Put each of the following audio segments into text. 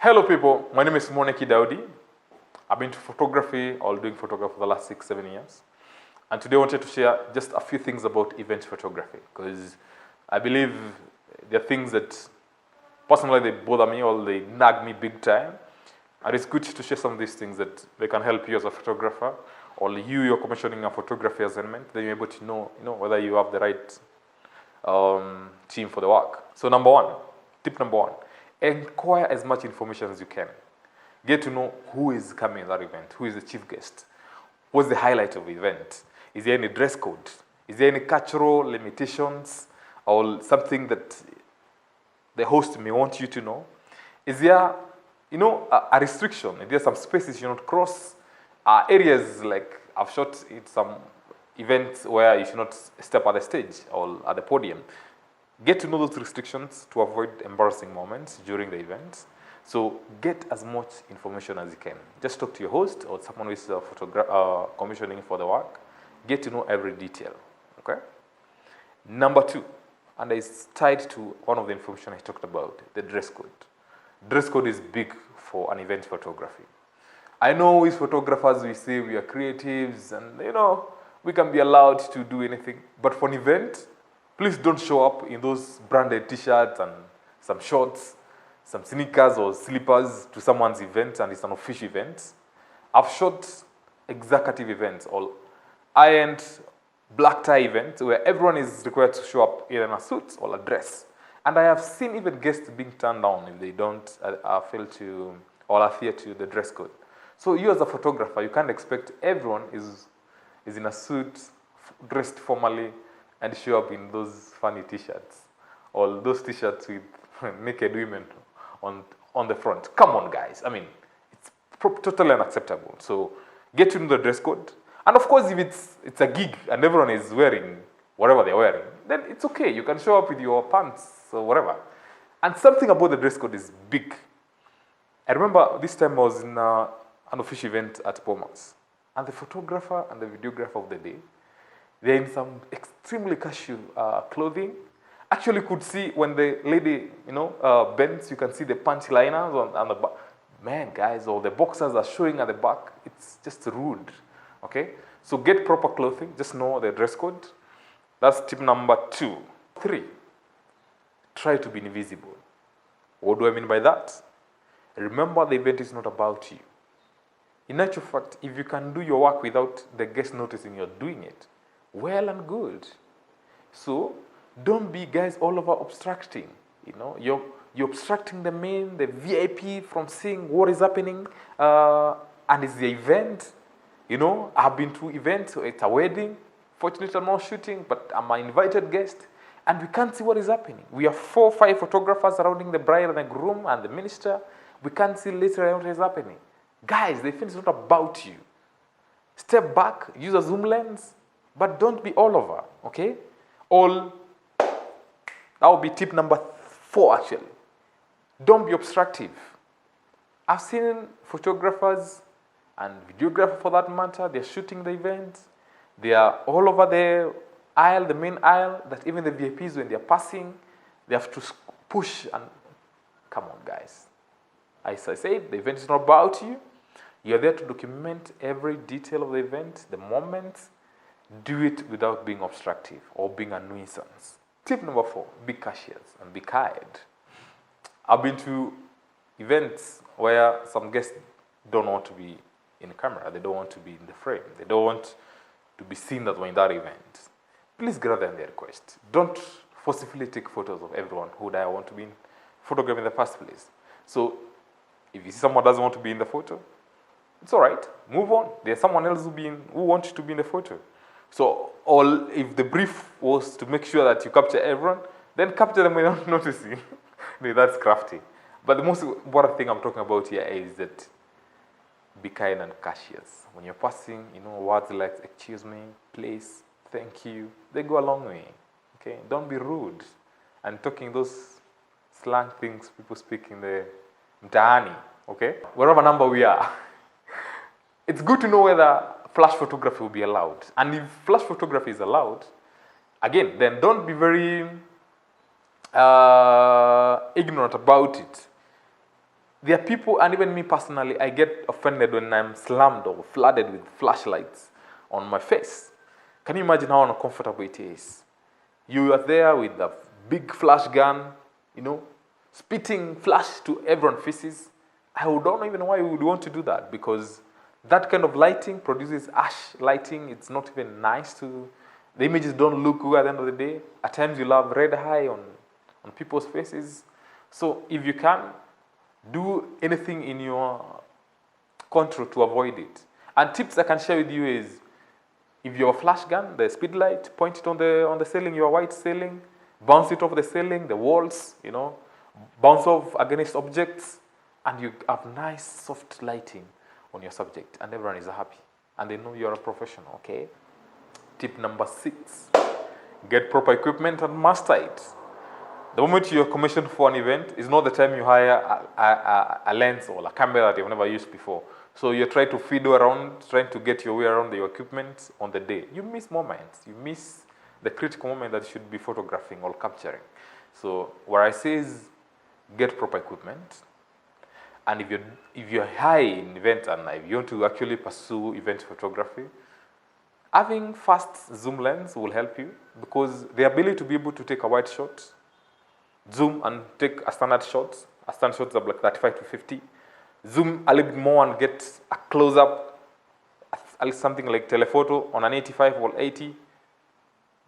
Hello people, my name is Moneki Daudi. I've been to photography or doing photography for the last 6-7 years. And today I wanted to share just a few things about event photography because I believe there are things that personally they bother me or they nag me big time. And it's good to share some of these things that they can help you as a photographer or you're commissioning a photography assignment, then you're able to know, whether you have the right team for the work. So tip number one, inquire as much information as you can. Get to know who is coming to that event, who is the chief guest, what's the highlight of the event, is there any dress code, is there any cultural limitations or something that the host may want you to know, is there, a restriction, is there some spaces you not cross, areas like I've shot in some events where you should not step at the stage or at the podium. Get to know those restrictions to avoid embarrassing moments during the event. So get as much information as you can. Just talk to your host or someone who is commissioning for the work. Get to know every detail, okay? Number two, and it's tied to one of the information I talked about, the dress code. Dress code is big for an event photography. I know as photographers we say we are creatives and we can be allowed to do anything, but for an event, please don't show up in those branded t-shirts and some shorts, some sneakers or slippers to someone's event and it's an official event. I've shot executive events or high-end black tie events where everyone is required to show up either in a suit or a dress. And I have seen even guests being turned down if they don't fail to or adhere to the dress code. So you as a photographer, you can't expect everyone is in a suit, dressed formally, and show up in those funny t-shirts or those t-shirts with naked women on the front. Come on, guys. I mean, it's totally unacceptable. So get to know the dress code. And of course, if it's a gig and everyone is wearing whatever they're wearing, then it's okay. You can show up with your pants or whatever. And something about the dress code is big. I remember this time I was in an official event at Bomas. And the photographer and the videographer of the day, they're in some extremely casual clothing. Actually, could see when the lady, bends, you can see the punch liners on the back. Man, guys, all the boxers are showing at the back. It's just rude, okay? So get proper clothing. Just know the dress code. That's tip number 2. 3, try to be invisible. What do I mean by that? Remember, the event is not about you. In actual fact, if you can do your work without the guest noticing you're doing it, well and good. So don't be guys all over obstructing. You're obstructing the VIP from seeing what is happening, and it's the event. I've been to events. It's a wedding. Fortunately, I'm not shooting, but I'm an invited guest, and we can't see what is happening. We have 4 or 5 photographers surrounding the bride and the groom and the minister. We can't see literally what is happening. Guys, the event is not about you. Step back, use a zoom lens, but don't be all over, okay? That would be tip number 4, actually. Don't be obstructive. I've seen photographers and videographers, for that matter, they're shooting the event. They are all over the aisle, the main aisle, that even the VIPs, when they're passing, they have to push and... Come on, guys. As I said, the event is not about you. You're there to document every detail of the event, the moment. Do it without being obstructive or being a nuisance. Tip number 4, be cautious and be kind. I've been to events where some guests don't want to be in the camera. They don't want to be in the frame. They don't want to be seen that we're in that event. Please grant them their request. Don't forcibly take photos of everyone who I want to be photographed in the first place. So if you see someone doesn't want to be in the photo, it's all right. Move on. There's someone else who wants to be in the photo. So, if the brief was to make sure that you capture everyone, then capture them without noticing. That's crafty. But the most important thing I'm talking about here is that be kind and courteous. When you're passing, words like excuse me, please, thank you, they go a long way. Okay? Don't be rude and talking those slang things people speak in the mtaani. Okay? Wherever number we are. It's good to know whether flash photography will be allowed. And if flash photography is allowed, again, then don't be very ignorant about it. There are people, and even me personally, I get offended when I'm slammed or flooded with flashlights on my face. Can you imagine how uncomfortable it is? You are there with a big flash gun, you know, spitting flash to everyone's faces. I don't even know why you would want to do that, because that kind of lighting produces ash lighting. It's not even nice to, the images don't look good at the end of the day. At times you'll have red eye on people's faces. So if you can, do anything in your control to avoid it. And tips I can share with you is, if you have a flash gun, the speed light, point it on the ceiling, your white ceiling, bounce it off the ceiling, the walls, you know, bounce off against objects, and you have nice soft lighting on your subject, and everyone is happy, and they know you're a professional, okay? Tip number 6, get proper equipment and master it. The moment you're commissioned for an event is not the time you hire a lens or a camera that you've never used before. So you try to fiddle around, trying to get your way around your equipment on the day. You miss moments. You miss the critical moment that you should be photographing or capturing. So what I say is, get proper equipment. And if you're high in event and if you want to actually pursue event photography, having fast zoom lens will help you, because the ability to be able to take a wide shot, zoom and take a standard shot. A standard shot is like 35 to 50. Zoom a little bit more and get a close-up, something like telephoto on an 85 or 80.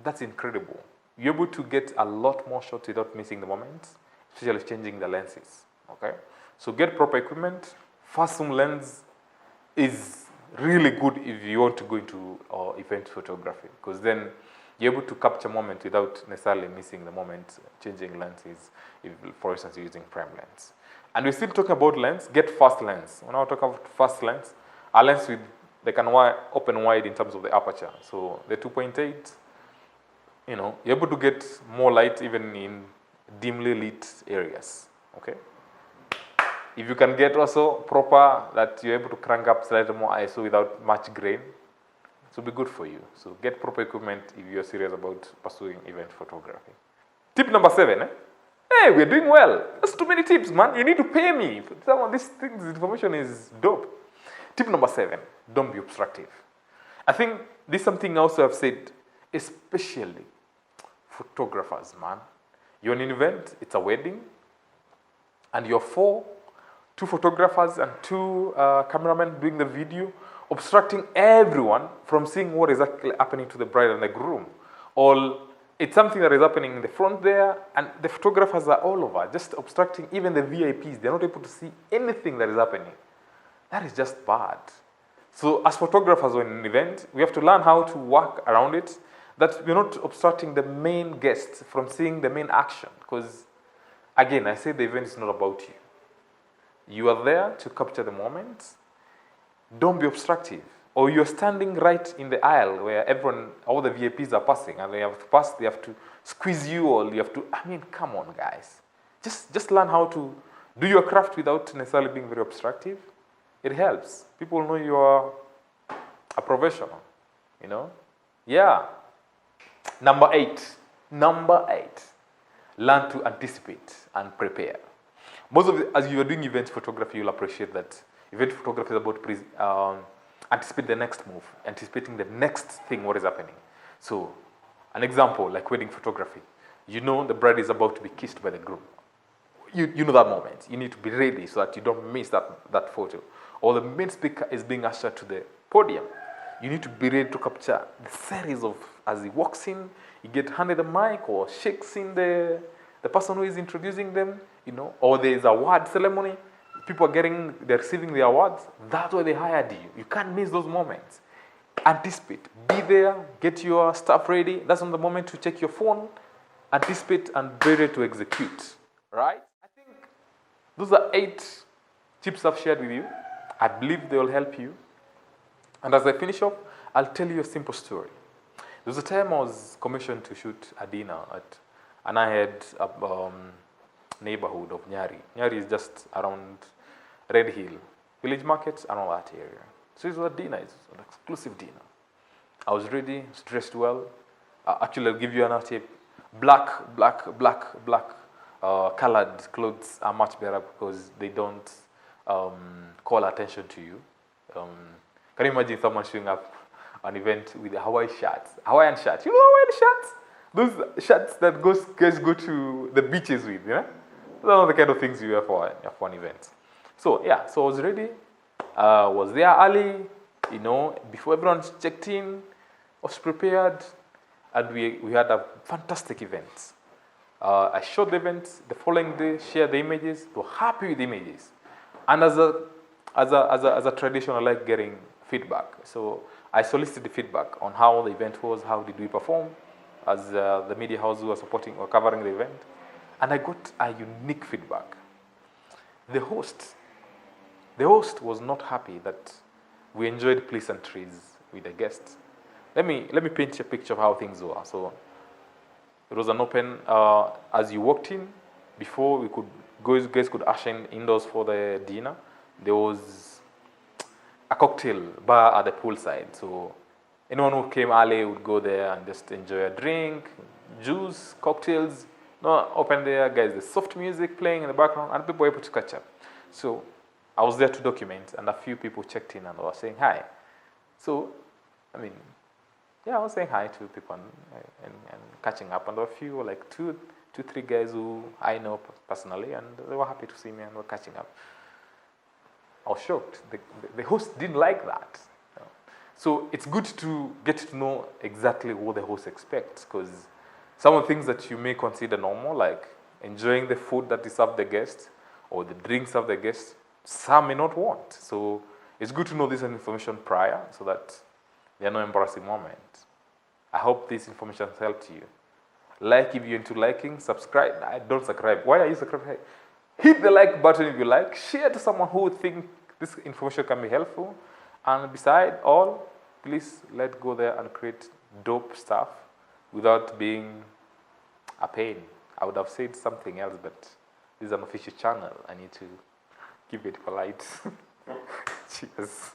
That's incredible. You're able to get a lot more shots without missing the moment, especially changing the lenses. Okay, so get proper equipment. Fast zoom lens is really good if you want to go into event photography, because then you're able to capture moment without necessarily missing the moment, changing lenses, if, for instance, you're using prime lens. And we're still talking about lens, get fast lens. When I talk about fast lens, a lens with, they can open wide in terms of the aperture. So the 2.8, you know, you're able to get more light even in dimly lit areas, okay? If you can get also proper, that you're able to crank up slightly more ISO without much grain, it will be good for you. So get proper equipment if you're serious about pursuing event photography. Tip number 7, Hey, we're doing well. That's too many tips, man. You need to pay me. Some of these things, this information is dope. Tip number 7, don't be obstructive. I think this is something else I've said, especially photographers, man. You're in an event, it's a wedding, and you're 2 photographers and 2 cameramen doing the video, obstructing everyone from seeing what is actually happening to the bride and the groom. Or it's something that is happening in the front there, and the photographers are all over, just obstructing even the VIPs. They're not able to see anything that is happening. That is just bad. So as photographers in an event, we have to learn how to work around it, that we're not obstructing the main guests from seeing the main action. Because, again, I say the event is not about you. You are there to capture the moment. Don't be obstructive. Or you're standing right in the aisle where all the VIPs are passing, and they have to pass, they have to squeeze you, or you have to, I mean, come on, guys. Just learn how to do your craft without necessarily being very obstructive. It helps. People know you are a professional, you know? Yeah. Number 8. Learn to anticipate and prepare. Most of as you are doing event photography, you'll appreciate that event photography is about anticipate the next move, anticipating the next thing, what is happening. So, an example, like wedding photography. You know the bride is about to be kissed by the groom. You know that moment. You need to be ready so that you don't miss that photo. Or the main speaker is being ushered to the podium. You need to be ready to capture the series of, as he walks in, you get handed the mic or shakes in the person who is introducing them, you know, or there is a award ceremony. People are they're receiving the awards. That's why they hired you. You can't miss those moments. Anticipate. Be there. Get your stuff ready. That's not the moment to check your phone. Anticipate and be ready to execute. Right? I think those are 8 tips I've shared with you. I believe they will help you. And as I finish up, I'll tell you a simple story. There was a time I was commissioned to shoot a dinner and I had a neighborhood of Nyari. Nyari is just around Red Hill, Village Markets, and all that area. So it was a dinner, it's an exclusive dinner. I was ready, dressed well. Actually, I'll give you another tip. Black colored clothes are much better because they don't call attention to you. Can you imagine someone showing up an event with a Hawaiian shirt? You know Hawaiian shirts? Those shirts that guys go to the beaches with, you know? Those are the kind of things you wear for an event. So yeah, so I was ready, was there early, you know, before everyone checked in, was prepared, and we had a fantastic event. I shot the event the following day, shared the images, they were happy with the images. And as a tradition, I like getting feedback. So I solicited the feedback on how the event was, how did we perform as the media house who were supporting or covering the event. And I got a unique feedback. The host was not happy that we enjoyed pleasantries with the guests. Let me paint you a picture of how things were. So it was an open, as you walked in, before we could, guys could usher in indoors for the dinner. There was a cocktail bar at the poolside. So anyone who came early would go there and just enjoy a drink, juice, cocktails. No, open there, guys, there's soft music playing in the background, and people were able to catch up. So I was there to document, and a few people checked in and were saying hi. So, I mean, yeah, I was saying hi to people and catching up, and there were a few, like two, three guys who I know personally, and they were happy to see me and were catching up. I was shocked. The host didn't like that. So it's good to get to know exactly what the host expects, because some of the things that you may consider normal, like enjoying the food that is served the guest or the drinks of the guest, some may not want. So it's good to know this information prior so that there are no embarrassing moments. I hope this information has helped you. Like if you're into liking, subscribe. Don't subscribe. Why are you subscribing? Hit the like button if you like. Share to someone who would think this information can be helpful. And beside all, please let go there and create dope stuff without being a pain. I would have said something else, but this is an official channel. I need to keep it polite. Cheers.